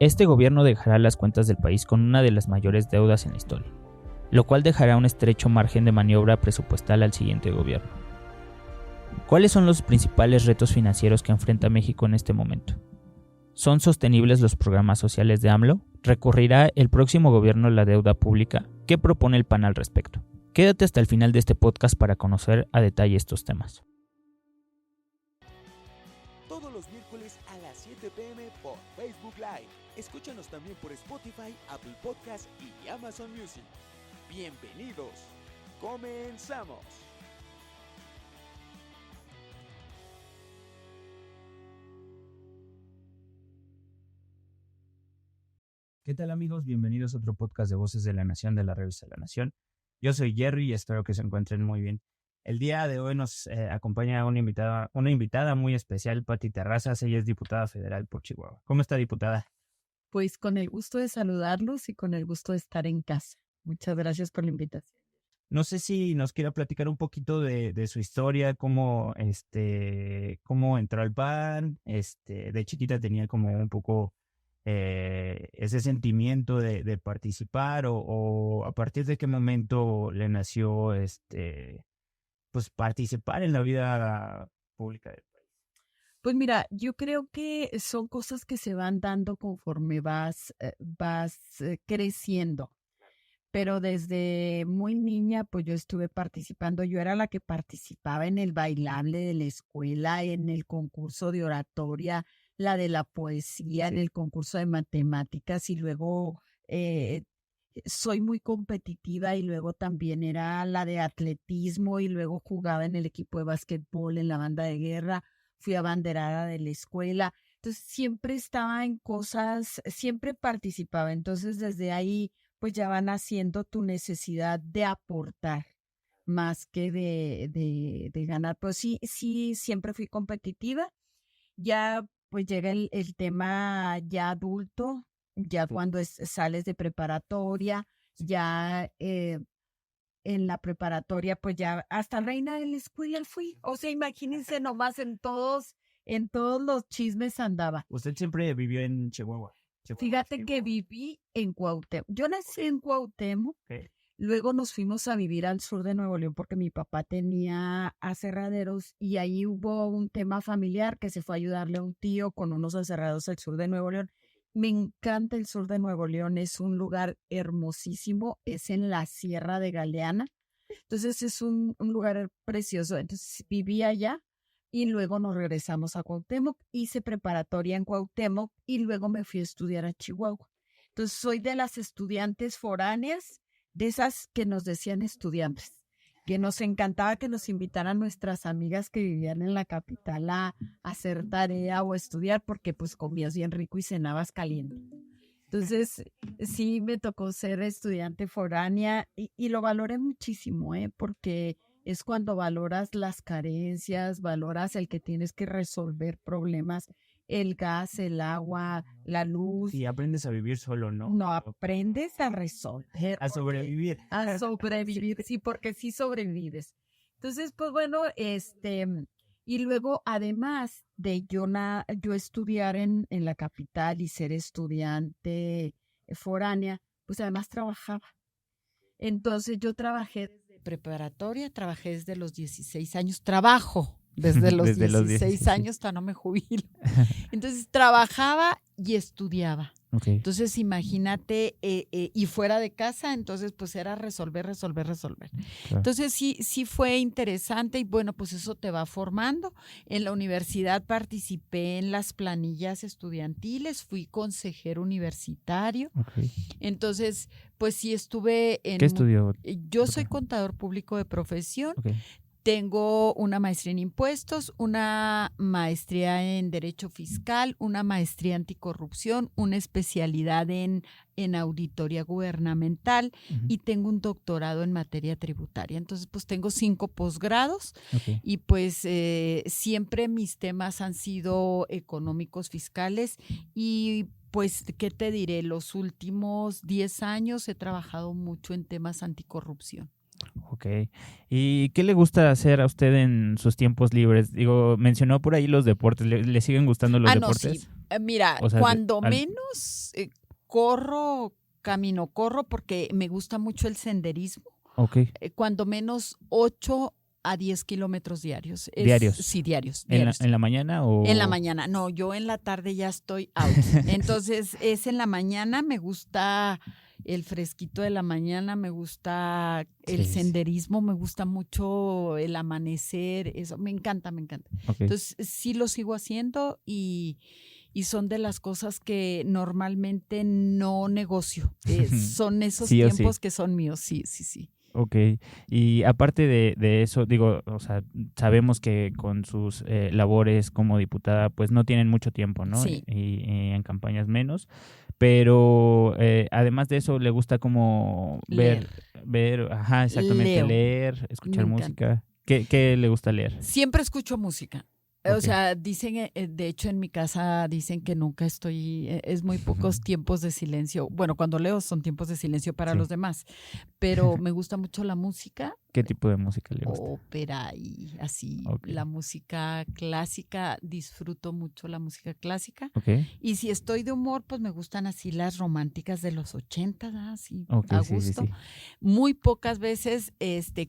Este gobierno dejará las cuentas del país con una de las mayores deudas en la historia, lo cual dejará un estrecho margen de maniobra presupuestal al siguiente gobierno. ¿Cuáles son los principales retos financieros que enfrenta México en este momento? ¿Son sostenibles los programas sociales de AMLO? ¿Recurrirá el próximo gobierno a la deuda pública? ¿Qué propone el PAN al respecto? Quédate hasta el final de este podcast para conocer a detalle estos temas. Todos los miércoles a las 7 p.m. por Facebook Live. Escúchanos también por Spotify, Apple Podcasts y Amazon Music. Bienvenidos. ¡Comenzamos! ¿Qué tal, amigos? Bienvenidos a otro podcast de Voces de la Nación de la revista La Nación. Yo soy Jerry y espero que se encuentren muy bien. El día de hoy nos acompaña una invitada muy especial, Pati Terrazas. Ella es diputada federal por Chihuahua. ¿Cómo está, diputada? Pues con el gusto de saludarlos y con el gusto de estar en casa. Muchas gracias por la invitación. No sé si nos quiera platicar un poquito de su historia, cómo entró al PAN. De chiquita tenía como un poco ese sentimiento de participar o a partir de qué momento le nació pues participar en la vida pública del país. Pues mira, yo creo que son cosas que se van dando conforme vas creciendo. Pero desde muy niña, pues yo estuve participando. Yo era la que participaba en el bailable de la escuela, en el concurso de oratoria, la de la poesía, en el concurso de matemáticas y luego soy muy competitiva y luego también era la de atletismo y luego jugaba en el equipo de básquetbol, en la banda de guerra, fui abanderada de la escuela. Entonces siempre estaba en cosas, siempre participaba. Entonces desde ahí pues ya van haciendo tu necesidad de aportar más que de ganar. Pues sí, siempre fui competitiva. Ya pues llega el tema ya adulto, ya cuando sales de preparatoria, ya en la preparatoria, pues ya hasta reina de la escuela fui. O sea, imagínense nomás en todos los chismes andaba. Usted siempre vivió en Chihuahua. Fíjate que viví en Cuauhtémoc. Yo nací en Cuauhtémoc. Okay. Luego nos fuimos a vivir al sur de Nuevo León porque mi papá tenía aserraderos y ahí hubo un tema familiar que se fue a ayudarle a un tío con unos aserraderos al sur de Nuevo León. Me encanta el sur de Nuevo León, es un lugar hermosísimo, es en la Sierra de Galeana. Entonces es un lugar precioso. Entonces viví allá y luego nos regresamos a Cuauhtémoc, hice preparatoria en Cuauhtémoc y luego me fui a estudiar a Chihuahua. Entonces soy de las estudiantes foráneas, de esas que nos decían estudiantes, que nos encantaba que nos invitaran nuestras amigas que vivían en la capital a hacer tarea o estudiar porque pues comías bien rico y cenabas caliente. Entonces sí me tocó ser estudiante foránea y lo valoré muchísimo, porque es cuando valoras las carencias, valoras el que tienes que resolver problemas, el gas, el agua, la luz. Y aprendes a vivir solo, ¿no? No, aprendes a resolver. A sobrevivir. A sobrevivir, sí, porque sí sobrevives. Entonces, pues bueno, y luego además de yo estudiar en la capital y ser estudiante foránea, pues además trabajaba. Entonces yo trabajé desde preparatoria, trabajé desde los 16 años, trabajo desde los 16 años hasta no me jubilo. Entonces trabajaba y estudiaba. Okay. Entonces imagínate, y fuera de casa, entonces pues era resolver. Claro. Entonces sí fue interesante y bueno, pues eso te va formando. En la universidad participé en las planillas estudiantiles, fui consejero universitario. Okay. Entonces pues sí estuve en... ¿Qué estudió? Yo soy contador público de profesión. Okay. Tengo una maestría en impuestos, una maestría en derecho fiscal, una maestría anticorrupción, una especialidad en auditoría gubernamental y tengo un doctorado en materia tributaria. Entonces, pues tengo 5 posgrados y pues siempre mis temas han sido económicos, fiscales y pues, ¿qué te diré? Los últimos 10 años he trabajado mucho en temas anticorrupción. Ok. ¿Y qué le gusta hacer a usted en sus tiempos libres? Digo, mencionó por ahí los deportes. ¿Le siguen gustando los No, sí. deportes? Mira, O sea, cuando menos corro porque me gusta mucho el senderismo. ok, Cuando menos 8 a 10 kilómetros diarios. diarios. Sí, diarios. ¿En la mañana En la o...? mañana. No, yo en la tarde ya estoy out. Entonces, es en la mañana, me gusta el fresquito de la mañana, me gusta el Sí, sí. senderismo, me gusta mucho el amanecer, eso, me encanta, me encanta. Ok. Entonces, sí lo sigo haciendo y son de las cosas que normalmente no negocio. Son esos Sí o sí. tiempos que son míos, sí, sí, sí. Ok, y aparte de eso, digo, o sea, sabemos que con sus labores como diputada, pues no tienen mucho tiempo, ¿no? Sí. Y en campañas menos, pero además de eso, le gusta como Leer. ajá, exactamente, Leo. leer, Me escuchar encanta. música. ¿Qué le gusta leer? Siempre escucho música. O Ok. sea, dicen, de hecho en mi casa dicen que nunca estoy, es muy pocos tiempos de silencio. Bueno, cuando leo son tiempos de silencio para Sí. los demás, pero me gusta mucho la música, ¿Qué tipo de música le gusta? ópera y así, Ok, la música clásica, disfruto mucho la música clásica. ok, Y si estoy de humor, pues me gustan así las románticas de los 80, ¿verdad? Así ok, a sí, sí, gusto. sí. Muy pocas veces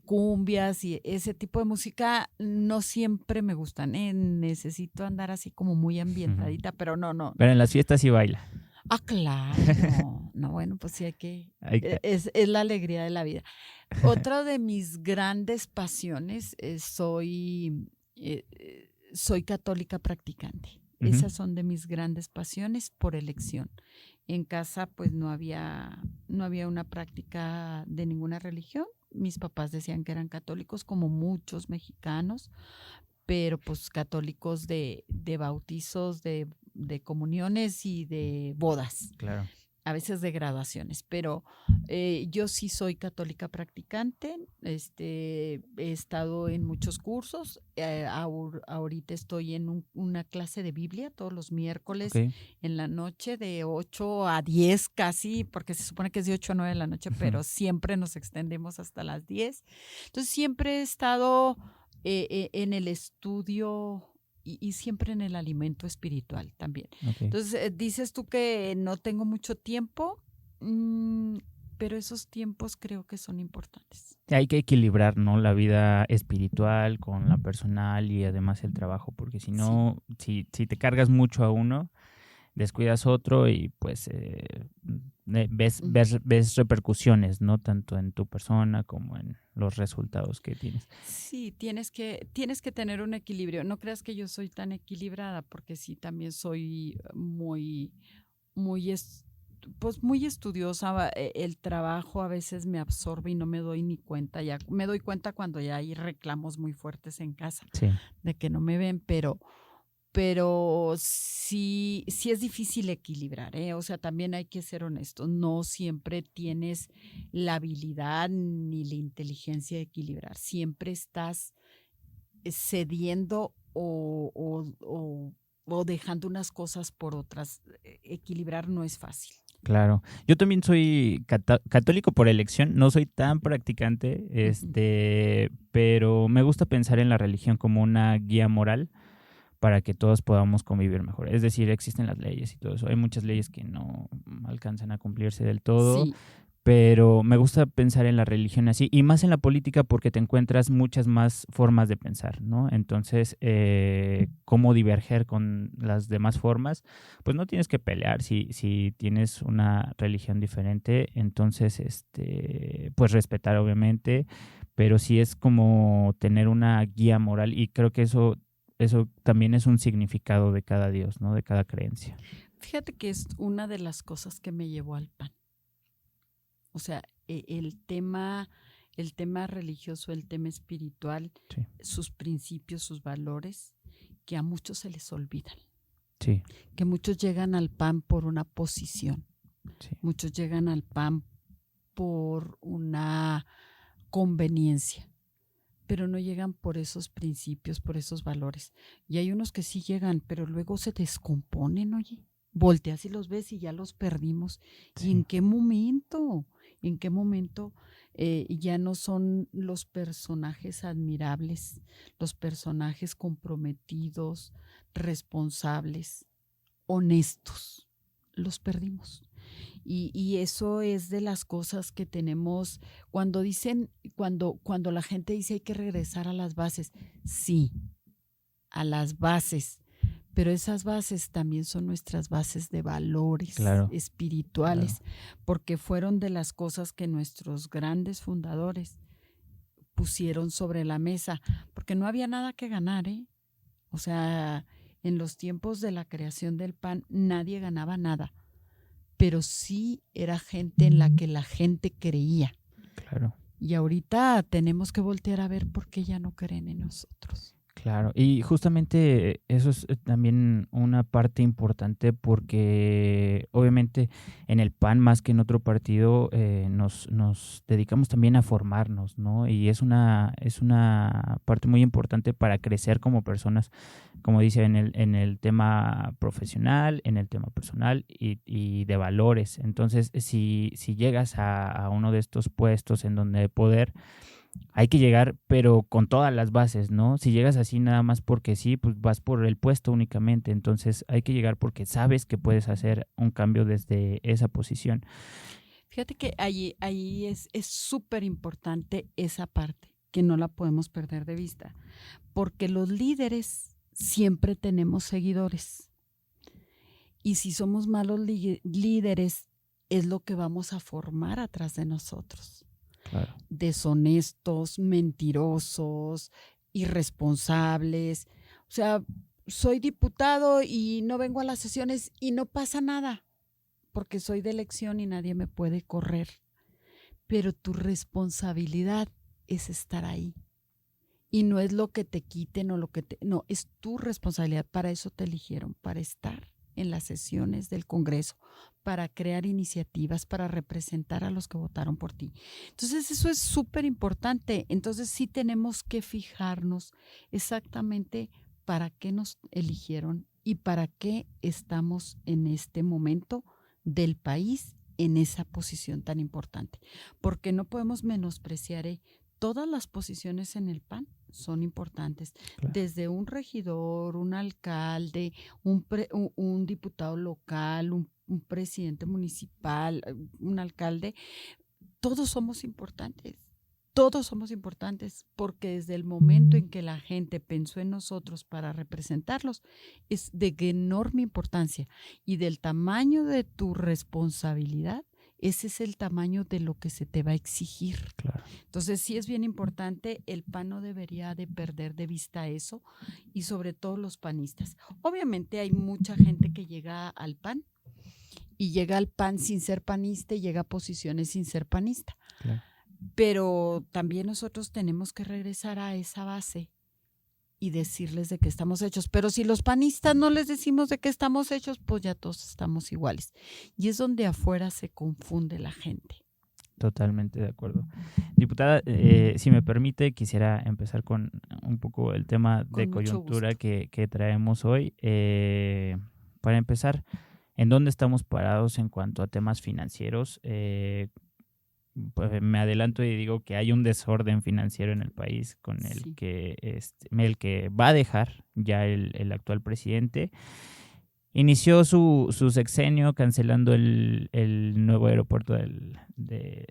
cumbias y ese tipo de música no siempre me gustan, ¿eh? Necesito andar así como muy ambientadita, pero no, no. Pero en las fiestas sí baila. Ah, claro. No, bueno, pues sí hay que, Hay- es la alegría de la vida. Otra de mis grandes pasiones, soy católica practicante. Ujú. Esas son de mis grandes pasiones por elección. En casa, pues no había una práctica de ninguna religión. Mis papás decían que eran católicos, como muchos mexicanos, pero pues católicos de bautizos, de comuniones y de bodas, Claro. a veces de graduaciones, pero yo sí soy católica practicante, he estado en muchos cursos, ahorita estoy en una clase de Biblia todos los miércoles Ok. en la noche de 8 a 10 casi, porque se supone que es de 8 a 9 de la noche, pero siempre nos extendemos hasta las 10. Entonces siempre he estado en el estudio y siempre en el alimento espiritual también. Ok. Entonces, dices tú que no tengo mucho tiempo, pero esos tiempos creo que son importantes. Hay que equilibrar, ¿no? La vida espiritual con la personal y además el trabajo, porque si Sí, no, si te cargas mucho a uno, descuidas otro y pues mm, ves repercusiones, ¿no? Tanto en tu persona como en los resultados que tienes. sí, tienes que tener un equilibrio. No creas que yo soy tan equilibrada, porque sí, también soy muy, muy, pues muy estudiosa. El trabajo a veces me absorbe y no me doy ni cuenta. Ya me doy cuenta cuando ya hay reclamos muy fuertes en casa Sí, de que no me ven, pero sí es difícil equilibrar, ¿eh? O sea, también hay que ser honestos, no siempre tienes la habilidad ni la inteligencia de equilibrar, siempre estás cediendo o dejando unas cosas por otras. Equilibrar no es fácil. claro. Yo también soy católico por elección, no soy tan practicante, Ujú. pero me gusta pensar en la religión como una guía moral para que todos podamos convivir mejor. Es decir, existen las leyes y todo eso. Hay muchas leyes que no alcanzan a cumplirse del todo, Sí, pero me gusta pensar en la religión así y más en la política porque te encuentras muchas más formas de pensar, ¿no? Entonces, cómo diverger con las demás formas, pues no tienes que pelear si tienes una religión diferente, entonces, pues respetar obviamente, pero sí es como tener una guía moral y creo que eso también es un significado de cada Dios, ¿no? De cada creencia. fíjate que es una de las cosas que me llevó al PAN. O sea, el tema religioso, el tema espiritual, Sí, sus principios, sus valores, que a muchos se les olvidan, sí, que muchos llegan al PAN por una posición, sí. muchos llegan al PAN por una conveniencia, pero no llegan por esos principios, por esos valores. Y hay unos que sí llegan, pero luego se descomponen, oye. Volteas y los ves y ya los perdimos. ¿Y en Sí. qué momento? ¿En qué momento Ya no son los personajes admirables, los personajes comprometidos, responsables, honestos. Los perdimos. Y eso es de las cosas que tenemos cuando la gente dice hay que regresar a las bases. Sí, a las bases, pero esas bases también son nuestras bases de valores espirituales, porque fueron de las cosas que nuestros grandes fundadores pusieron sobre la mesa, porque no había nada que ganar, ¿eh? O sea, en los tiempos de la creación del PAN nadie ganaba nada, pero sí era gente en la que la gente creía. Claro. Y ahorita tenemos que voltear a ver por qué ya no creen en nosotros. Claro, y justamente eso es también una parte importante porque obviamente en el PAN más que en otro partido nos dedicamos también a formarnos, ¿no? Y es una parte muy importante para crecer como personas, como dice, en el tema profesional, en el tema personal y de valores. Entonces, si llegas a uno de estos puestos en donde de poder, hay que llegar, pero con todas las bases, ¿no? Si llegas así nada más porque sí, pues vas por el puesto únicamente. Entonces hay que llegar porque sabes que puedes hacer un cambio desde esa posición. Fíjate que ahí es súper importante esa parte, que no la podemos perder de vista, porque los líderes siempre tenemos seguidores. Y si somos malos líderes, es lo que vamos a formar atrás de nosotros. Claro. Deshonestos, mentirosos, irresponsables. O sea, soy diputado y no vengo a las sesiones y no pasa nada, porque soy de elección y nadie me puede correr. Pero tu responsabilidad es estar ahí. Y no es lo que te quiten o lo que te... No, es tu responsabilidad. Para eso te eligieron, para estar en las sesiones del Congreso, para crear iniciativas, para representar a los que votaron por ti. Entonces, eso es súper importante. Entonces, sí tenemos que fijarnos exactamente para qué nos eligieron y para qué estamos en este momento del país en esa posición tan importante. Porque no podemos menospreciar todas las posiciones en el PAN son importantes, claro. Desde un regidor, un alcalde, un diputado local, un presidente municipal, un alcalde, todos somos importantes porque desde el momento en que la gente pensó en nosotros para representarlos es de enorme importancia y del tamaño de tu responsabilidad. Ese es el tamaño de lo que se te va a exigir. Claro. Entonces, sí es bien importante, el PAN no debería de perder de vista eso y sobre todo los panistas. Obviamente hay mucha gente que llega al PAN y llega al PAN sin ser panista y llega a posiciones sin ser panista. Claro. Pero también nosotros tenemos que regresar a esa base y decirles de qué estamos hechos. Pero si los panistas no les decimos de qué estamos hechos, pues ya todos estamos iguales. Y es donde afuera se confunde la gente. Totalmente de acuerdo. Diputada, si me permite, quisiera empezar con un poco el tema de coyuntura que traemos hoy. Para empezar, ¿en dónde estamos parados en cuanto a temas financieros? Pues me adelanto y digo que hay un desorden financiero en el país con el que va a dejar ya el actual presidente. Inició su sexenio cancelando el nuevo aeropuerto de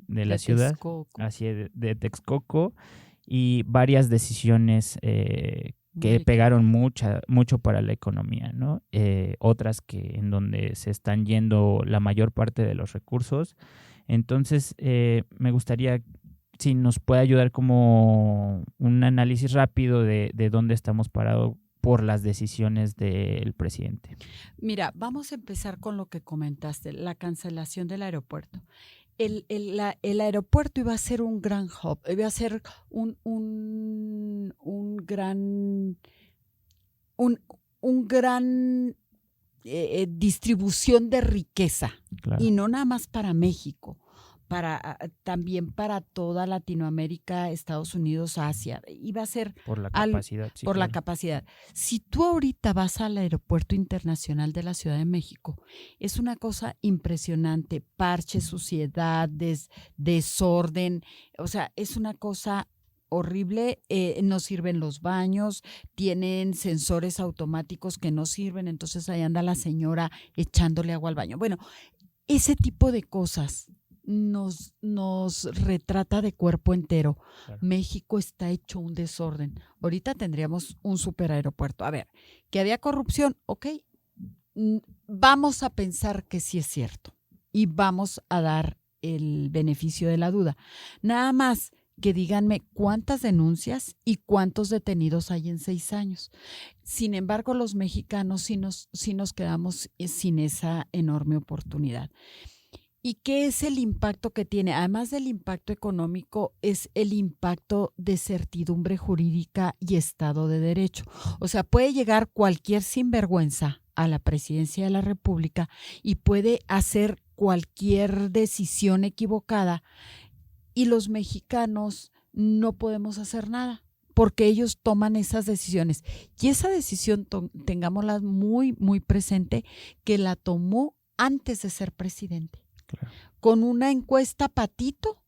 la ciudad, Texcoco. Así de Texcoco, y varias decisiones que pegaron mucho para la economía, ¿no? Otras que en donde se están yendo la mayor parte de los recursos. Entonces, me gustaría si nos puede ayudar como un análisis rápido de dónde estamos parados por las decisiones del presidente. Mira, vamos a empezar con lo que comentaste, la cancelación del aeropuerto. El aeropuerto iba a ser un gran hub, iba a ser un gran distribución de riqueza, claro. Y no nada más para México, también para toda Latinoamérica, Estados Unidos, Asia. Iba a ser Por la capacidad. Sí, por la claro. capacidad. Si tú ahorita vas al Aeropuerto Internacional de la Ciudad de México, es una cosa impresionante, parche, suciedad, desorden, o sea, es una cosa horrible. No sirven los baños, tienen sensores automáticos que no sirven, entonces ahí anda la señora echándole agua al baño. Bueno, ese tipo de cosas nos retrata de cuerpo entero. Claro. México está hecho un desorden. Ahorita tendríamos un superaeropuerto. A ver, que había corrupción, ok. Vamos a pensar que sí es cierto y vamos a dar el beneficio de la duda. Nada más que díganme cuántas denuncias y cuántos detenidos hay en 6 años. Sin embargo, los mexicanos sí nos quedamos sin esa enorme oportunidad. ¿Y qué es el impacto que tiene? Además del impacto económico, es el impacto de certidumbre jurídica y Estado de Derecho. O sea, puede llegar cualquier sinvergüenza a la presidencia de la República y puede hacer cualquier decisión equivocada y los mexicanos no podemos hacer nada porque ellos toman esas decisiones. Y esa decisión, tengámosla muy, muy presente, que la tomó antes de ser presidente. Claro. Con una encuesta patito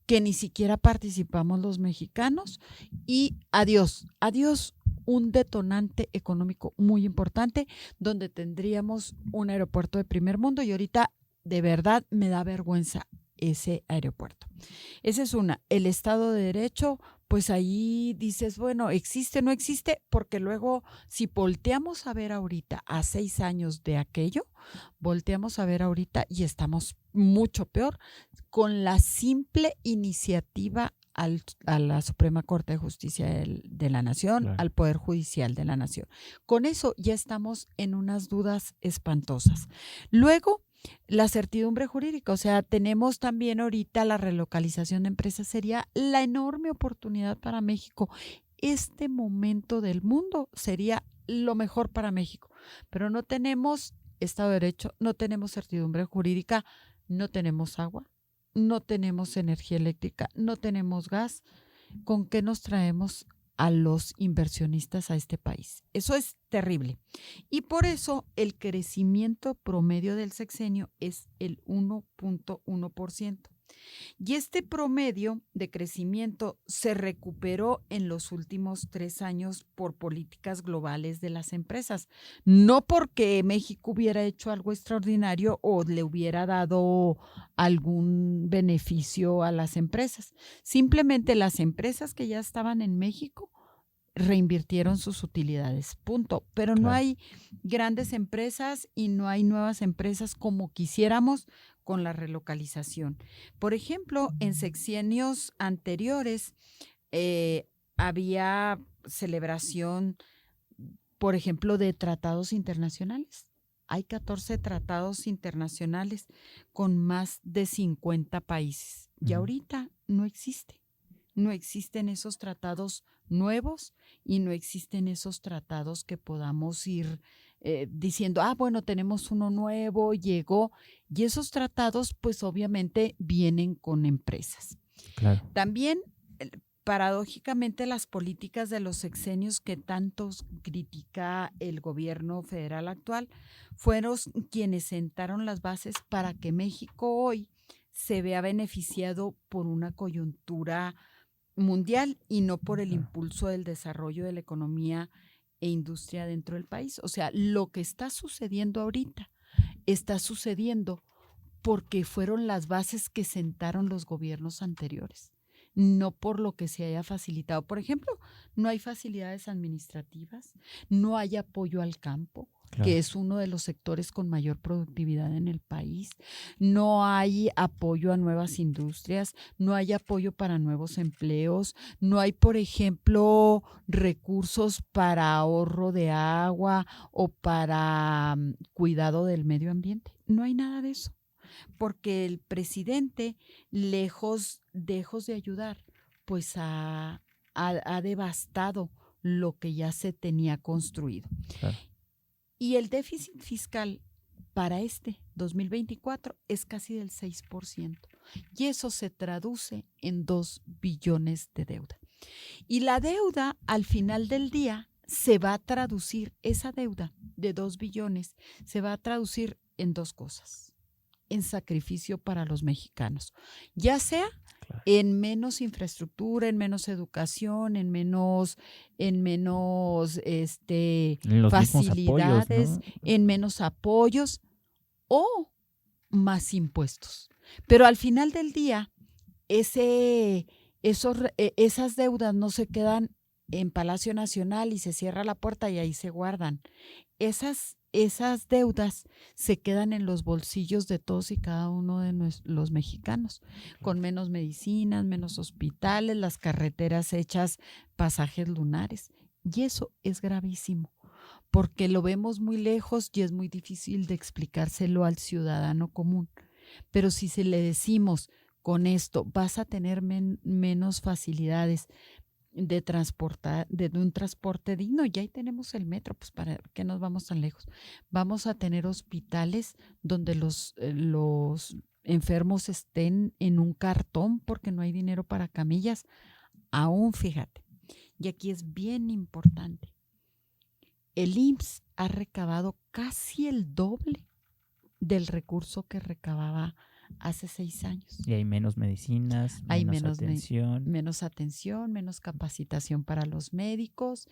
que ni siquiera participamos los mexicanos y adiós un detonante económico muy importante donde tendríamos un aeropuerto de primer mundo y ahorita de verdad me da vergüenza ese aeropuerto. Esa es una. El Estado de Derecho, pues ahí dices, bueno, ¿existe o no existe? Porque luego, si volteamos a ver ahorita a 6 años de aquello, volteamos a ver ahorita y estamos mucho peor con la simple iniciativa a la Suprema Corte de Justicia de la Nación, Claro. al Poder Judicial de la Nación. Con eso ya estamos en unas dudas espantosas. Luego, la certidumbre jurídica, o sea, tenemos también ahorita la relocalización de empresas, sería la enorme oportunidad para México. Este momento del mundo sería lo mejor para México, pero no tenemos Estado de Derecho, no tenemos certidumbre jurídica, no tenemos agua, no tenemos energía eléctrica, no tenemos gas. ¿Con qué nos traemos a los inversionistas a este país? Eso es terrible. Y por eso el crecimiento promedio del sexenio es el 1.1%. Y este promedio de crecimiento se recuperó en los últimos 3 años por políticas globales de las empresas. No porque México hubiera hecho algo extraordinario o le hubiera dado algún beneficio a las empresas. Simplemente las empresas que ya estaban en México reinvirtieron sus utilidades, punto. Pero no hay grandes empresas y no hay nuevas empresas como quisiéramos con la relocalización. Por ejemplo, en sexenios anteriores había celebración, por ejemplo, de tratados internacionales. Hay 14 tratados internacionales con más de 50 países. Y ahorita no existe. No existen esos tratados nuevos y no existen esos tratados que podamos ir diciendo, bueno, tenemos uno nuevo, llegó. Y esos tratados, pues obviamente vienen con empresas. Claro. También, paradójicamente, las políticas de los sexenios que tantos critica el gobierno federal actual fueron quienes sentaron las bases para que México hoy se vea beneficiado por una coyuntura mundial y no por el impulso del desarrollo de la economía e industria dentro del país. O sea, lo que está sucediendo ahorita está sucediendo porque fueron las bases que sentaron los gobiernos anteriores, no por lo que se haya facilitado. Por ejemplo, no hay facilidades administrativas, no hay apoyo al campo, que es uno de los sectores con mayor productividad en el país. No hay apoyo a nuevas industrias, no hay apoyo para nuevos empleos, no hay, por ejemplo, recursos para ahorro de agua o para cuidado del medio ambiente. No hay nada de eso, porque el presidente, lejos de ayudar, pues ha devastado lo que ya se tenía construido. Claro. Y el déficit fiscal para este 2024 es casi del 6%. Y eso se traduce en 2 billones de deuda. Y la deuda, al final del día, se va a traducir, esa deuda de 2 billones, se va a traducir en 2 cosas. En sacrificio para los mexicanos, ya sea en menos infraestructura, en menos educación, en menos facilidades, apoyos, ¿no? en menos apoyos o más impuestos. Pero al final del día, esas deudas no se quedan en Palacio Nacional y se cierra la puerta y ahí se guardan. Esas deudas se quedan en los bolsillos de todos y cada uno de los mexicanos, con menos medicinas, menos hospitales, las carreteras hechas pasajes lunares. Y eso es gravísimo, porque lo vemos muy lejos y es muy difícil de explicárselo al ciudadano común. Pero si se le decimos, con esto vas a tener menos facilidades de transportar, de un transporte digno, ya ahí tenemos el metro, pues para qué nos vamos tan lejos. Vamos a tener hospitales donde los enfermos estén en un cartón porque no hay dinero para camillas. Aún, fíjate, y aquí es bien importante, el IMSS ha recabado casi el doble del recurso que recababa hace 6 años. Y hay menos medicinas, hay menos atención. Menos atención, menos capacitación para los médicos.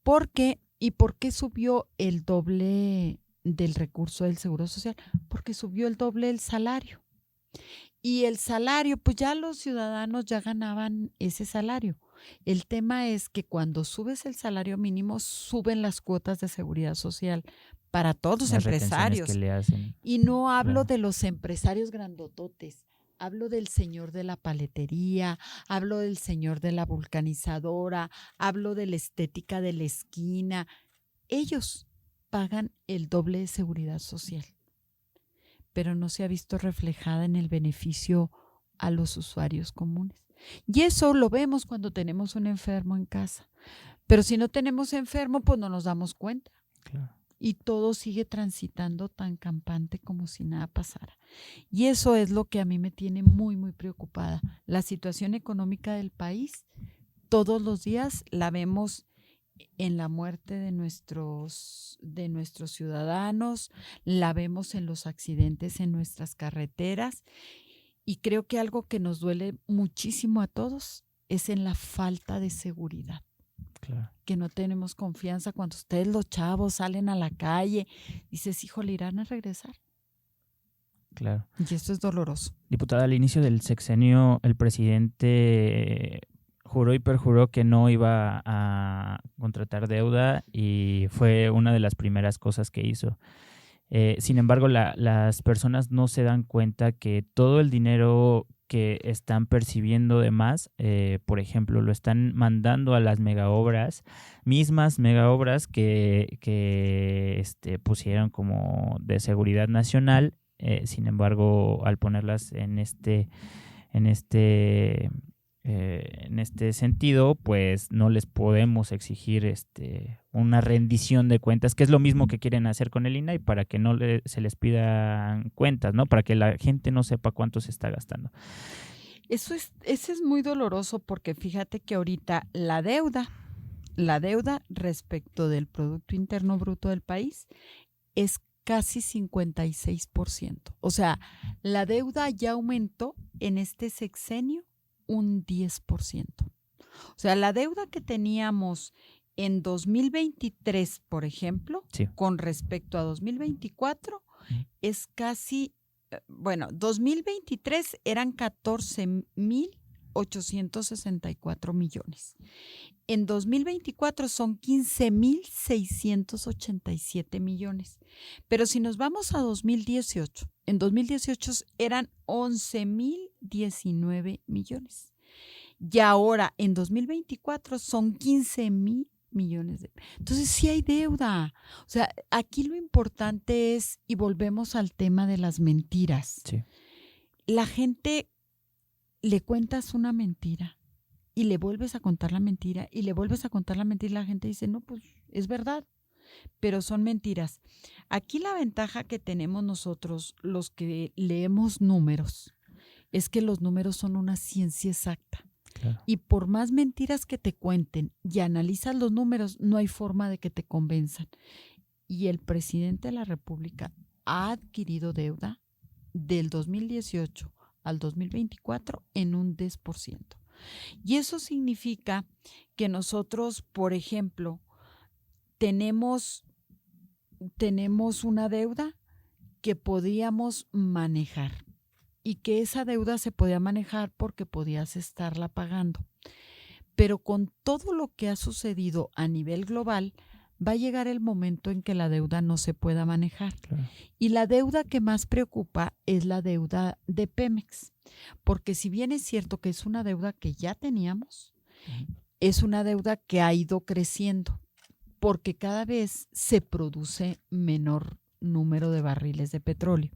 ¿Por qué? ¿Y por qué subió el doble del recurso del Seguro Social? Porque subió el doble el salario. Y el salario, pues ya los ciudadanos ya ganaban ese salario. El tema es que cuando subes el salario mínimo, suben las cuotas de seguridad social para todos los empresarios. Que le hacen. Y no hablo de los empresarios grandototes, hablo del señor de la paletería, hablo del señor de la vulcanizadora, hablo de la estética de la esquina. Ellos pagan el doble de seguridad social, pero no se ha visto reflejada en el beneficio a los usuarios comunes. Y eso lo vemos cuando tenemos un enfermo en casa. Pero si no tenemos enfermo, pues no nos damos cuenta. Claro. Y todo sigue transitando tan campante como si nada pasara. Y eso es lo que a mí me tiene muy, muy preocupada. La situación económica del país, todos los días la vemos en la muerte de nuestros ciudadanos, la vemos en los accidentes en nuestras carreteras. Y creo que algo que nos duele muchísimo a todos es en la falta de seguridad. Claro. Que no tenemos confianza cuando ustedes los chavos salen a la calle, dices, híjole, ¿irán a regresar? Claro. Y esto es doloroso. Diputada, al inicio del sexenio el presidente juró y perjuró que no iba a contratar deuda y fue una de las primeras cosas que hizo. Sin embargo, las personas no se dan cuenta que todo el dinero que están percibiendo de más, por ejemplo, lo están mandando a las megaobras, mismas megaobras que pusieron como de seguridad nacional. Sin embargo, al ponerlas en este sentido, pues no les podemos exigir una rendición de cuentas, que es lo mismo que quieren hacer con el INAI para que no se les pidan cuentas, ¿no? Para que la gente no sepa cuánto se está gastando. Eso es muy doloroso porque fíjate que ahorita la deuda respecto del Producto Interno Bruto del país es casi 56%. O sea, la deuda ya aumentó en este sexenio un 10%. O sea, la deuda que teníamos en 2023, por ejemplo, sí, con respecto a 2024, es casi, 2023 eran 14,864 millones. En 2024 son 15,687 millones. Pero si nos vamos a 2018, en 2018 eran 11,019 millones. Y ahora en 2024 son 15,000 millones. Entonces sí hay deuda. O sea, aquí lo importante es, y volvemos al tema de las mentiras. Sí. La gente le cuentas una mentira y le vuelves a contar la mentira y le vuelves a contar la mentira y la gente dice, no, pues es verdad, pero son mentiras. Aquí la ventaja que tenemos nosotros, los que leemos números, es que los números son una ciencia exacta. Claro. Y por más mentiras que te cuenten y analizas los números, no hay forma de que te convenzan. Y el presidente de la República ha adquirido deuda del 2018 al 2024 en un 10%. Y eso significa que nosotros, por ejemplo, tenemos una deuda que podíamos manejar y que esa deuda se podía manejar porque podías estarla pagando. Pero con todo lo que ha sucedido a nivel global, va a llegar el momento en que la deuda no se pueda manejar. Claro. Y la deuda que más preocupa es la deuda de Pemex, porque si bien es cierto que es una deuda que ya teníamos, es una deuda que ha ido creciendo, porque cada vez se produce menor número de barriles de petróleo.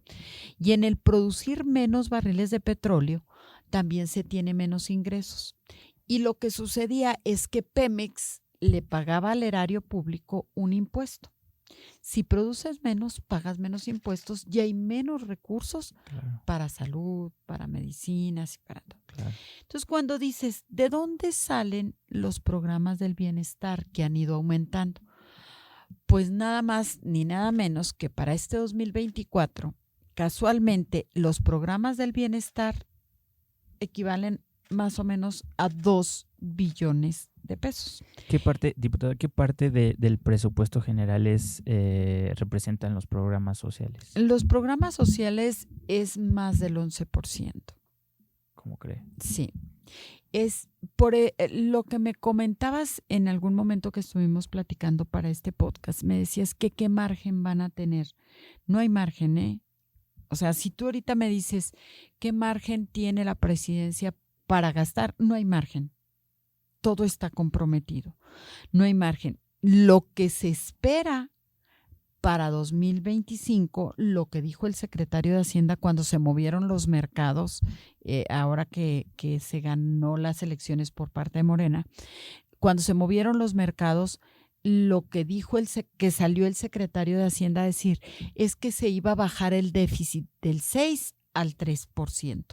Y en el producir menos barriles de petróleo, también se tiene menos ingresos. Y lo que sucedía es que Pemex le pagaba al erario público un impuesto. Si produces menos, pagas menos impuestos y hay menos recursos para salud, para medicinas y para todo. Claro. Entonces, cuando dices, ¿de dónde salen los programas del bienestar que han ido aumentando? Pues nada más ni nada menos que para este 2024, casualmente, los programas del bienestar equivalen más o menos a 2 billones de pesos. ¿Qué parte, diputada, del presupuesto general representan los programas sociales? Los programas sociales es más del 11%. ¿Cómo cree? Sí. Es por lo que me comentabas en algún momento que estuvimos platicando para este podcast. Me decías que qué margen van a tener. No hay margen, ¿eh? O sea, si tú ahorita me dices qué margen tiene la presidencia para gastar, no hay margen. Todo está comprometido. No hay margen. Lo que se espera para 2025, lo que dijo el secretario de Hacienda cuando se movieron los mercados, ahora que se ganó las elecciones por parte de Morena, cuando se movieron los mercados, lo que dijo que salió el secretario de Hacienda a decir es que se iba a bajar el déficit del 6 al 3%.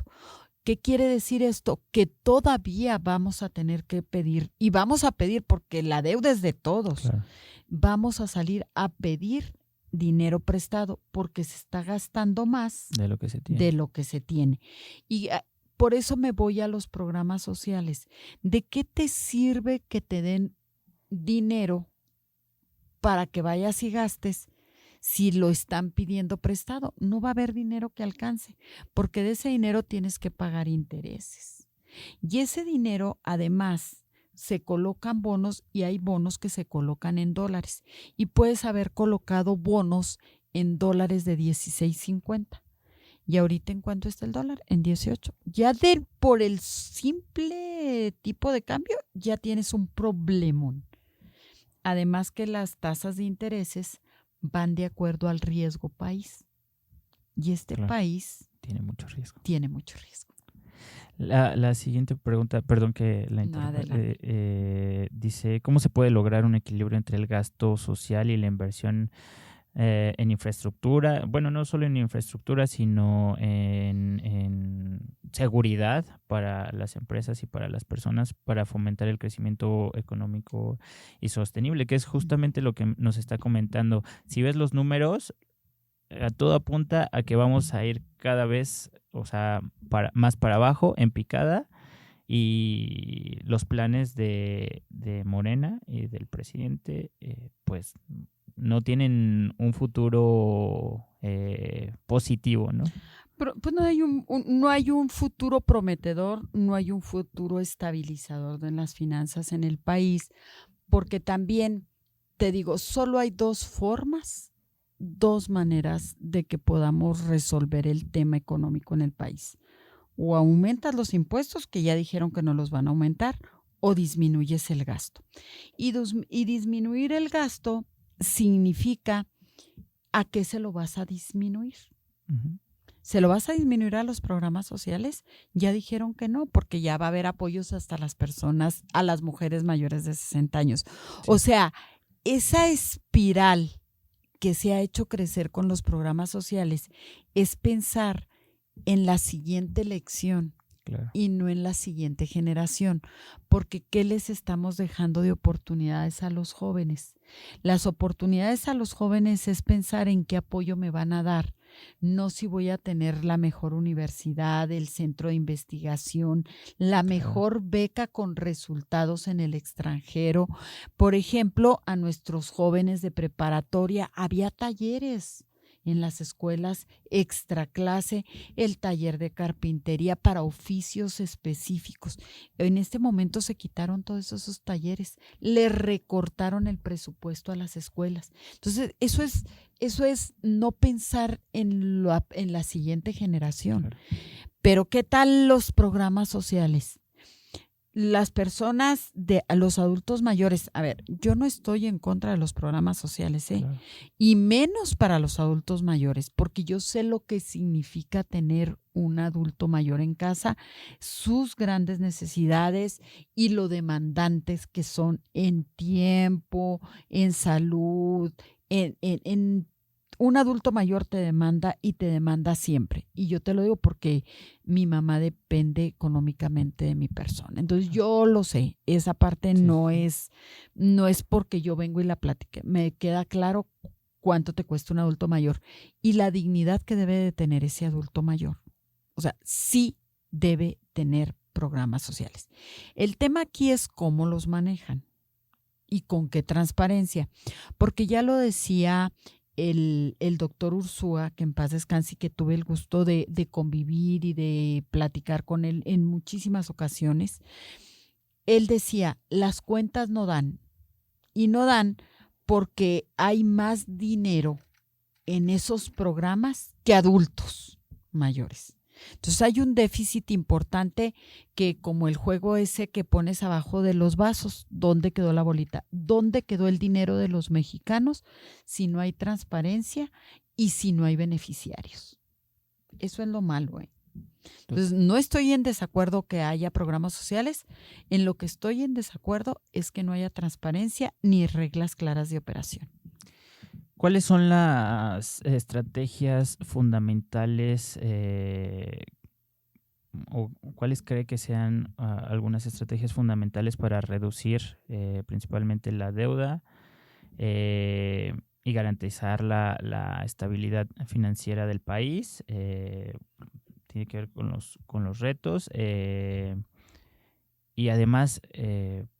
¿Qué quiere decir esto? Que todavía vamos a tener que pedir, y vamos a pedir porque la deuda es de todos, Claro. Vamos a salir a pedir dinero prestado porque se está gastando más De lo que se tiene. Y por eso me voy a los programas sociales. ¿De qué te sirve que te den dinero para que vayas y gastes si lo están pidiendo prestado? No va a haber dinero que alcance, porque de ese dinero tienes que pagar intereses. Y ese dinero, además, se colocan bonos y hay bonos que se colocan en dólares. Y puedes haber colocado bonos en dólares de 16.50. ¿Y ahorita en cuánto está el dólar? En 18. Ya por el simple tipo de cambio ya tienes un problemón. Además que las tasas de intereses van de acuerdo al riesgo país. Y este país tiene mucho riesgo. La siguiente pregunta, perdón que la interrumpa, dice, ¿cómo se puede lograr un equilibrio entre el gasto social y la inversión en infraestructura? Bueno, no solo en infraestructura, sino en seguridad para las empresas y para las personas, para fomentar el crecimiento económico y sostenible, que es justamente lo que nos está comentando. Si ves los números, a todo apunta a que vamos a ir cada vez, o sea, más para abajo, en picada, y los planes de Morena y del presidente, pues no tienen un futuro positivo, ¿no? Pero pues no hay un futuro prometedor, no hay un futuro estabilizador de las finanzas en el país, porque también, te digo, solo hay dos maneras de que podamos resolver el tema económico en el país. O aumentas los impuestos, que ya dijeron que no los van a aumentar, o disminuyes el gasto. Y disminuir el gasto significa ¿a qué se lo vas a disminuir? Uh-huh. ¿Se lo vas a disminuir a los programas sociales? Ya dijeron que no, porque ya va a haber apoyos hasta a las mujeres mayores de 60 años. Sí. O sea, esa espiral que se ha hecho crecer con los programas sociales es pensar en la siguiente elección Claro. y no en la siguiente generación, porque ¿qué les estamos dejando de oportunidades a los jóvenes? Las oportunidades a los jóvenes es pensar en qué apoyo me van a dar, no si voy a tener la mejor universidad, el centro de investigación, la mejor beca con resultados en el extranjero. Por ejemplo, a nuestros jóvenes de preparatoria había talleres en las escuelas extra clase, el taller de carpintería para oficios específicos. En este momento se quitaron todos esos talleres, le recortaron el presupuesto a las escuelas. Entonces, eso es no pensar en la siguiente generación. Claro. Pero ¿qué tal los programas sociales? Las personas los adultos mayores, a ver, yo no estoy en contra de los programas sociales, Claro. y menos para los adultos mayores, porque yo sé lo que significa tener un adulto mayor en casa, sus grandes necesidades y lo demandantes que son en tiempo, en salud, en un adulto mayor te demanda y te demanda siempre. Y yo te lo digo porque mi mamá depende económicamente de mi persona. Entonces yo lo sé, esa parte Sí. no es porque yo vengo y la platique. Me queda claro cuánto te cuesta un adulto mayor y la dignidad que debe de tener ese adulto mayor. O sea, sí debe tener programas sociales. El tema aquí es cómo los manejan y con qué transparencia. Porque ya lo decía el doctor Ursúa, que en paz descanse, y que tuve el gusto de convivir y de platicar con él en muchísimas ocasiones. Él decía, las cuentas no dan, y no dan porque hay más dinero en esos programas que adultos mayores. Entonces hay un déficit importante que, como el juego ese que pones abajo de los vasos, ¿dónde quedó la bolita? ¿Dónde quedó el dinero de los mexicanos si no hay transparencia y si no hay beneficiarios? Eso es lo malo, Entonces, no estoy en desacuerdo que haya programas sociales. En lo que estoy en desacuerdo es que no haya transparencia ni reglas claras de operación. ¿Cuáles son las estrategias fundamentales o cuáles cree que sean algunas estrategias fundamentales para reducir principalmente la deuda y garantizar la estabilidad financiera del país? Tiene que ver con los retos. Y además,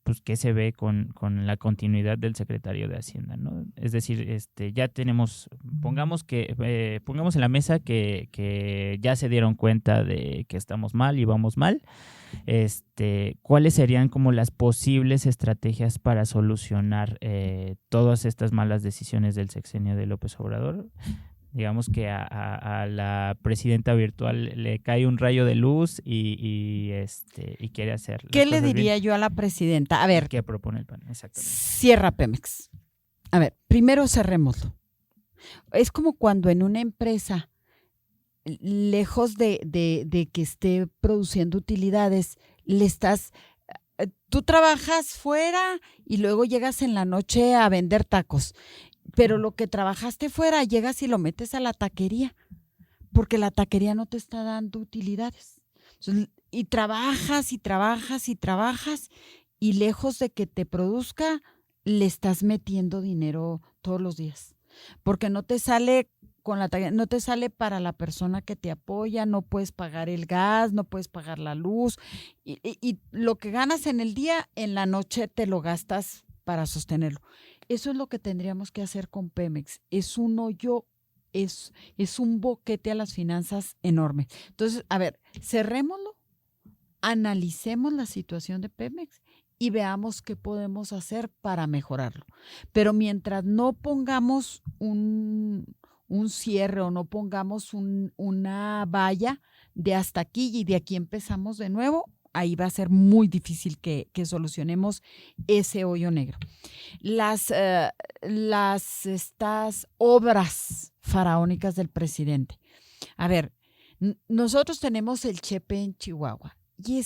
pues, ¿qué se ve con la continuidad del secretario de Hacienda, ¿no? Es decir, ya tenemos, pongamos en la mesa que ya se dieron cuenta de que estamos mal y vamos mal. ¿Cuáles serían como las posibles estrategias para solucionar todas estas malas decisiones del sexenio de López Obrador? Digamos que a la presidenta virtual le cae un rayo de luz y quiere hacer las ¿Qué le cosas diría bien. yo a la presidenta? A ver, ¿Qué propone el PAN? Exactamente. cierra Pemex. A ver, primero cerrémoslo. Es como cuando en una empresa, lejos de que esté produciendo utilidades, tú trabajas fuera y luego llegas en la noche a vender tacos. Pero lo que trabajaste fuera, llegas y lo metes a la taquería, porque la taquería no te está dando utilidades. Entonces, y trabajas y trabajas y trabajas, y lejos de que te produzca, le estás metiendo dinero todos los días. Porque no te sale con la taquería, no te sale para la persona que te apoya, no puedes pagar el gas, no puedes pagar la luz, y lo que ganas en el día, en la noche te lo gastas para sostenerlo. Eso es lo que tendríamos que hacer con Pemex. Es un hoyo, es un boquete a las finanzas enorme. Entonces, a ver, cerrémoslo, analicemos la situación de Pemex y veamos qué podemos hacer para mejorarlo. Pero mientras no pongamos un cierre o no pongamos una valla de hasta aquí y de aquí empezamos de nuevo, ahí va a ser muy difícil que solucionemos ese hoyo negro. Estas obras faraónicas del presidente. A ver, nosotros tenemos el Chepe en Chihuahua y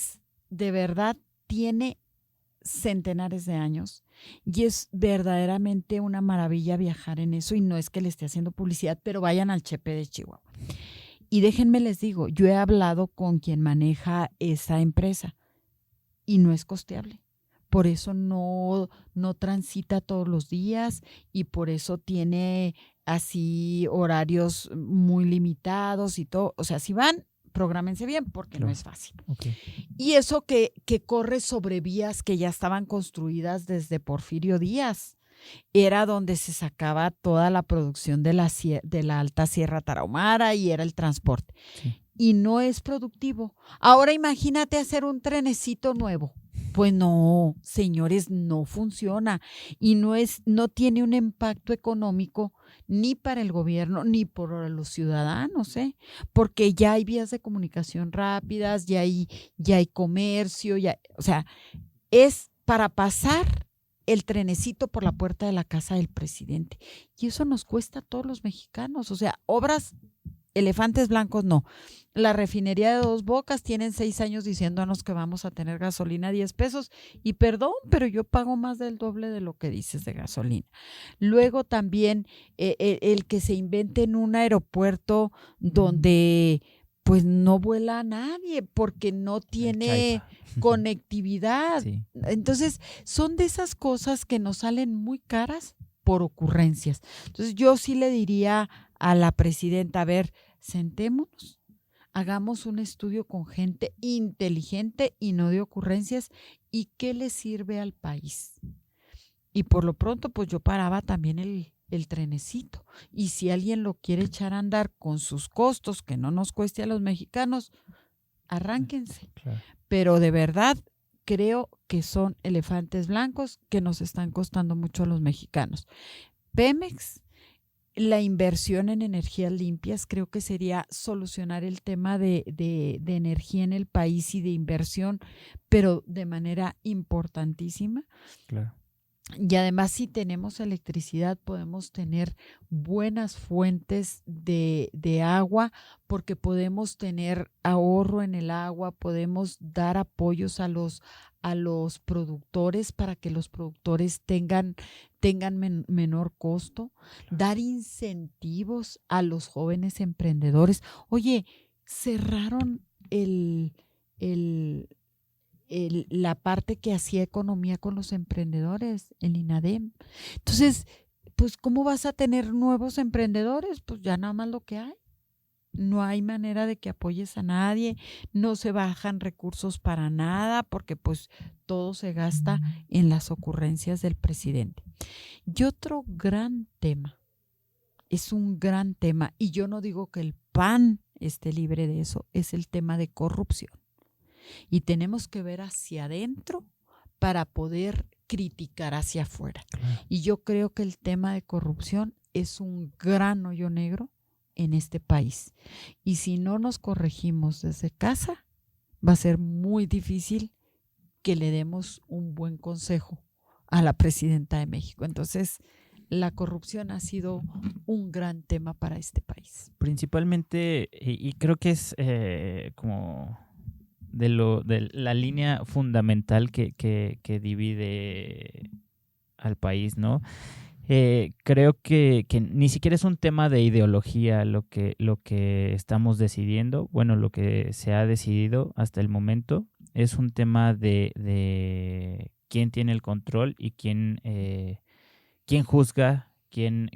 de verdad tiene centenares de años y es verdaderamente una maravilla viajar en eso, y no es que le esté haciendo publicidad, pero vayan al Chepe de Chihuahua. Y déjenme les digo, yo he hablado con quien maneja esa empresa y no es costeable. Por eso no transita todos los días y por eso tiene así horarios muy limitados y todo. O sea, si van, prográmense bien porque no es fácil. Okay. Y eso que corre sobre vías que ya estaban construidas desde Porfirio Díaz. Era donde se sacaba toda la producción de la Alta Sierra Tarahumara y era el transporte. Sí. Y no es productivo. Ahora imagínate hacer un trenecito nuevo. Pues no, señores, no funciona y no tiene un impacto económico ni para el gobierno ni para los ciudadanos, porque ya hay vías de comunicación rápidas, ya hay comercio, o sea, es para pasar el trenecito por la puerta de la casa del presidente. Y eso nos cuesta a todos los mexicanos, o sea, obras elefantes blancos no. La refinería de Dos Bocas tienen 6 años diciéndonos que vamos a tener gasolina a 10 pesos y perdón, pero yo pago más del doble de lo que dices de gasolina. Luego también el que se invente en un aeropuerto donde pues no vuela nadie porque no tiene conectividad. Sí. Entonces son de esas cosas que nos salen muy caras por ocurrencias. Entonces yo sí le diría a la presidenta, a ver, sentémonos, hagamos un estudio con gente inteligente y no de ocurrencias y qué le sirve al país. Y por lo pronto, pues yo paraba también el trenecito. Y si alguien lo quiere echar a andar con sus costos, que no nos cueste a los mexicanos, arránquense. Claro. Pero de verdad creo que son elefantes blancos que nos están costando mucho a los mexicanos. Pemex, la inversión en energías limpias, creo que sería solucionar el tema de energía en el país y de inversión, pero de manera importantísima. Claro. Y además, si tenemos electricidad, podemos tener buenas fuentes de agua, porque podemos tener ahorro en el agua, podemos dar apoyos a los productores para que los productores tengan menor costo, dar incentivos a los jóvenes emprendedores. Oye, cerraron la parte que hacía economía con los emprendedores, el INADEM. Entonces, pues, ¿cómo vas a tener nuevos emprendedores? Pues ya nada más lo que hay. No hay manera de que apoyes a nadie, no se bajan recursos para nada, porque pues todo se gasta en las ocurrencias del presidente. Y otro gran tema, es un gran tema, y yo no digo que el PAN esté libre de eso, es el tema de corrupción. Y tenemos que ver hacia adentro para poder criticar hacia afuera. Y yo creo que el tema de corrupción es un gran hoyo negro en este país. Y si no nos corregimos desde casa, va a ser muy difícil que le demos un buen consejo a la presidenta de México. Entonces, la corrupción ha sido un gran tema para este país. Principalmente, y creo que es como de la línea fundamental que divide al país, ¿no? Creo que ni siquiera es un tema de ideología lo que estamos decidiendo, bueno, lo que se ha decidido hasta el momento, es un tema de quién tiene el control y quién juzga, quién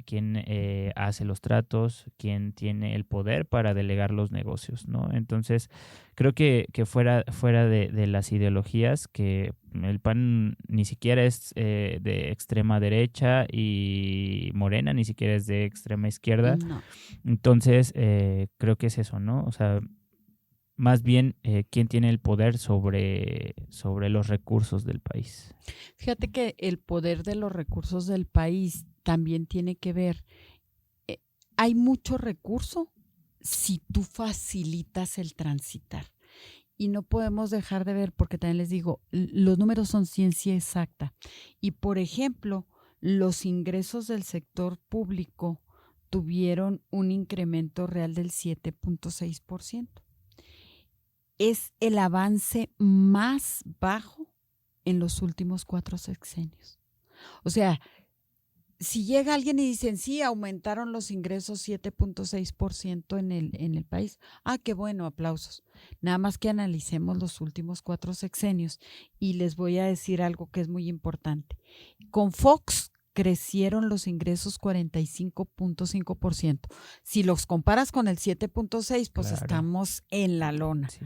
hace los tratos, quién tiene el poder para delegar los negocios, ¿no? Entonces, creo que fuera de las ideologías, que el PAN ni siquiera es de extrema derecha y Morena ni siquiera es de extrema izquierda. No. Entonces, creo que es eso, ¿no? O sea, más bien quién tiene el poder sobre los recursos del país. Fíjate que el poder de los recursos del país también tiene que ver, hay mucho recurso si tú facilitas el transitar. Y no podemos dejar de ver, porque también les digo, los números son ciencia exacta. Y por ejemplo, los ingresos del sector público tuvieron un incremento real del 7.6%. Es el avance más bajo en los últimos 4 sexenios. O sea, si llega alguien y dicen, sí, aumentaron los ingresos 7.6% en el país, qué bueno, aplausos. Nada más que analicemos los últimos 4 sexenios y les voy a decir algo que es muy importante. Con Fox crecieron los ingresos 45.5%. Si los comparas con el 7.6, pues Claro. estamos en la lona. Sí.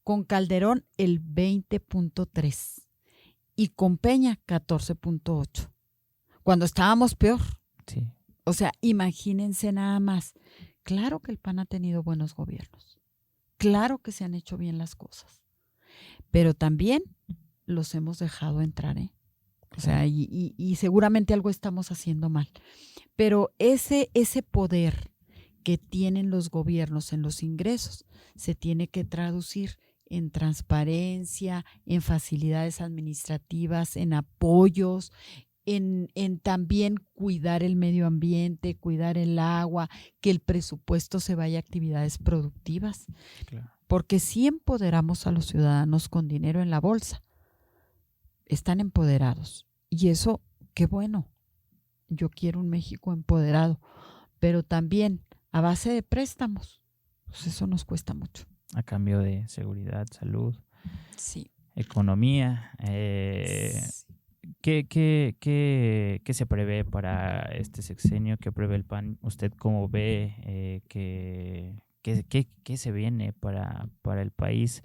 Con Calderón el 20.3 y con Peña 14.8. Cuando estábamos peor. Sí. O sea, imagínense nada más. Claro que el PAN ha tenido buenos gobiernos. Claro que se han hecho bien las cosas. Pero también los hemos dejado entrar, ¿eh? O sea, y seguramente algo estamos haciendo mal. Pero ese poder que tienen los gobiernos en los ingresos se tiene que traducir en transparencia, en facilidades administrativas, en apoyos, en también cuidar el medio ambiente, cuidar el agua, que el presupuesto se vaya a actividades productivas. Claro. Porque si empoderamos a los ciudadanos con dinero en la bolsa, están empoderados. Y eso, qué bueno. Yo quiero un México empoderado, pero también a base de préstamos. Pues eso nos cuesta mucho. A cambio de seguridad, salud, Sí. economía. ¿Qué se prevé para este sexenio? ¿Qué prevé el PAN? ¿Usted cómo ve qué se viene para el país?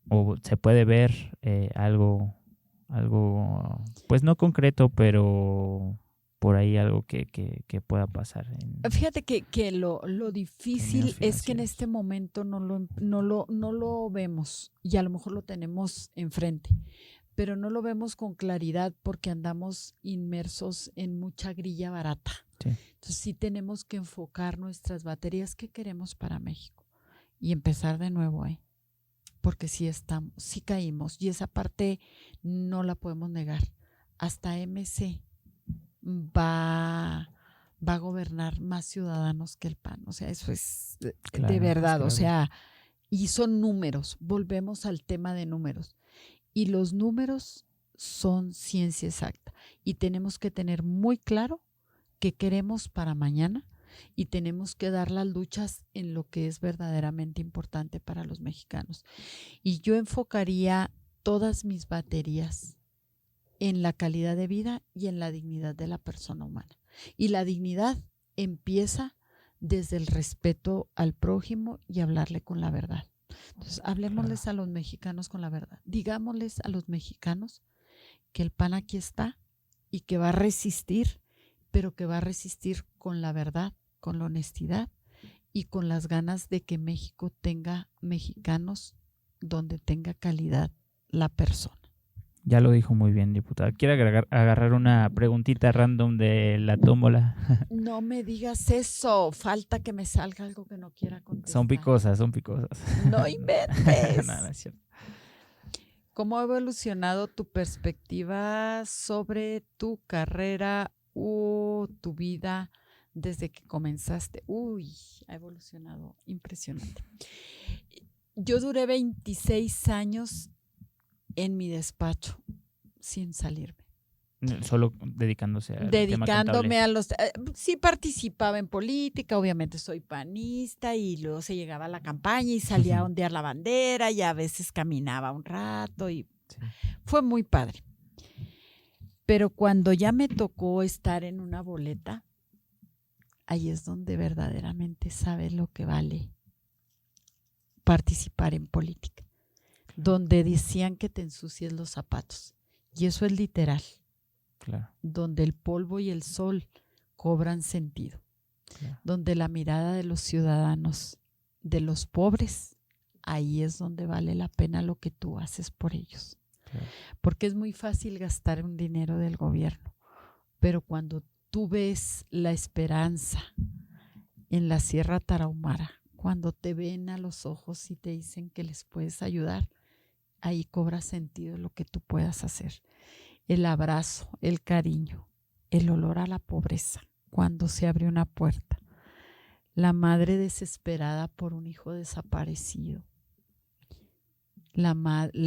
¿O se puede ver algo, pues no concreto, pero por ahí algo que pueda pasar? Fíjate que lo difícil es que en financieros. este momento no lo vemos y a lo mejor lo tenemos enfrente, pero no lo vemos con claridad porque andamos inmersos en mucha grilla barata. Sí. Entonces sí tenemos que enfocar nuestras baterías que queremos para México y empezar de nuevo, porque sí caímos y esa parte no la podemos negar. Hasta MC va a gobernar más ciudadanos que el PAN. O sea, eso es Claro, de verdad. es O sea, y son números. Volvemos al tema de números. Y los números son ciencia exacta. Y tenemos que tener muy claro qué queremos para mañana y tenemos que dar las luchas en lo que es verdaderamente importante para los mexicanos. Y yo enfocaría todas mis baterías en la calidad de vida y en la dignidad de la persona humana. Y la dignidad empieza desde el respeto al prójimo y hablarle con la verdad. Entonces, hablemosles a los mexicanos con la verdad. Digámosles a los mexicanos que el PAN aquí está y que va a resistir, pero que va a resistir con la verdad, con la honestidad y con las ganas de que México tenga mexicanos donde tenga calidad la persona. Ya lo dijo muy bien, diputada. ¿Quiere agarrar una preguntita random de la tómbola? No me digas eso. Falta que me salga algo que no quiera contestar. Son picosas. No inventes. No es cierto. ¿Cómo ha evolucionado tu perspectiva sobre tu carrera o tu vida desde que comenzaste? Ha evolucionado impresionante. Yo duré 26 años en mi despacho sin salirme. Solo dedicándose al tema contable. A los... sí participaba en política, obviamente soy panista y luego se llegaba a la campaña y salía a ondear la bandera y a veces caminaba un rato y sí. Fue muy padre. Pero cuando ya me tocó estar en una boleta, ahí es donde verdaderamente sabes lo que vale participar en política. Donde decían que te ensucies los zapatos. Y eso es literal. Claro. Donde el polvo y el sol cobran sentido. Claro. Donde la mirada de los ciudadanos, de los pobres, ahí es donde vale la pena lo que tú haces por ellos. Claro. Porque es muy fácil gastar un dinero del gobierno. Pero cuando tú ves la esperanza en la Sierra Tarahumara, cuando te ven a los ojos y te dicen que les puedes ayudar, ahí cobra sentido lo que tú puedas hacer. El abrazo, el cariño, el olor a la pobreza, cuando se abre una puerta. La madre desesperada por un hijo desaparecido. La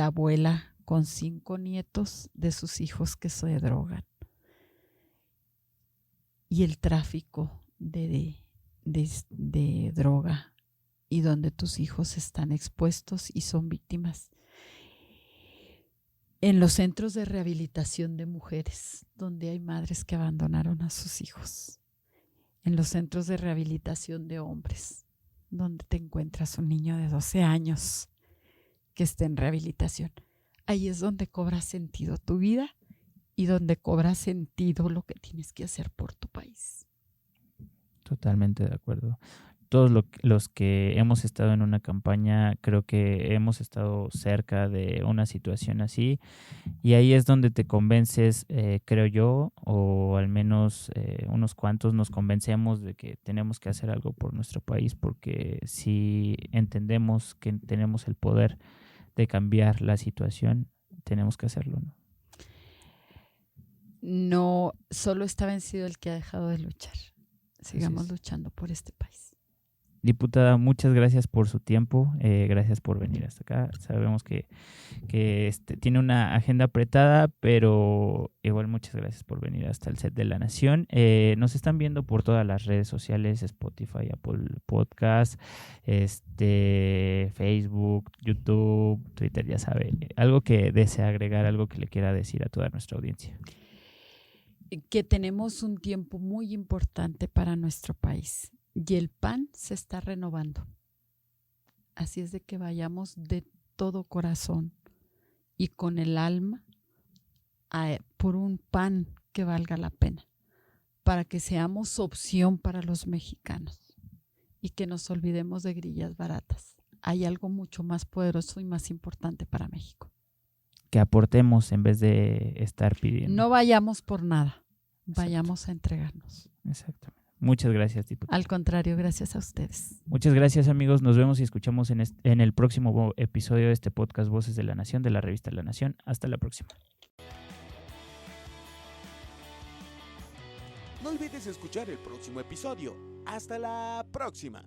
abuela con 5 nietos de sus hijos que se drogan. y el tráfico de droga, y donde tus hijos están expuestos y son víctimas. En los centros de rehabilitación de mujeres, donde hay madres que abandonaron a sus hijos. En los centros de rehabilitación de hombres, donde te encuentras un niño de 12 años que está en rehabilitación. Ahí es donde cobra sentido tu vida y donde cobra sentido lo que tienes que hacer por tu país. Totalmente de acuerdo. Todos los que hemos estado en una campaña, creo que hemos estado cerca de una situación así, y ahí es donde te convences, creo yo, o al menos unos cuantos nos convencemos de que tenemos que hacer algo por nuestro país, porque si entendemos que tenemos el poder de cambiar la situación, tenemos que hacerlo, ¿no? No, solo está vencido el que ha dejado de luchar. Sigamos luchando por este país. Diputada, muchas gracias por su tiempo, gracias por venir hasta acá. Sabemos que tiene una agenda apretada, pero igual muchas gracias por venir hasta el set de La Nación. Nos están viendo por todas las redes sociales, Spotify, Apple Podcast, Facebook, YouTube, Twitter, ya sabe. Algo que desea agregar, algo que le quiera decir a toda nuestra audiencia. Que tenemos un tiempo muy importante para nuestro país. Y el PAN se está renovando. Así es de que vayamos de todo corazón y con el alma por un PAN que valga la pena, para que seamos opción para los mexicanos y que nos olvidemos de grillas baratas. Hay algo mucho más poderoso y más importante para México. Que aportemos en vez de estar pidiendo. No vayamos por nada, vayamos a entregarnos. Exactamente. Muchas gracias, diputado. Al contrario, gracias a ustedes. Muchas gracias, amigos. Nos vemos y escuchamos en el próximo episodio de este podcast Voces de la Nación, de la revista La Nación. Hasta la próxima. No olvides escuchar el próximo episodio. Hasta la próxima.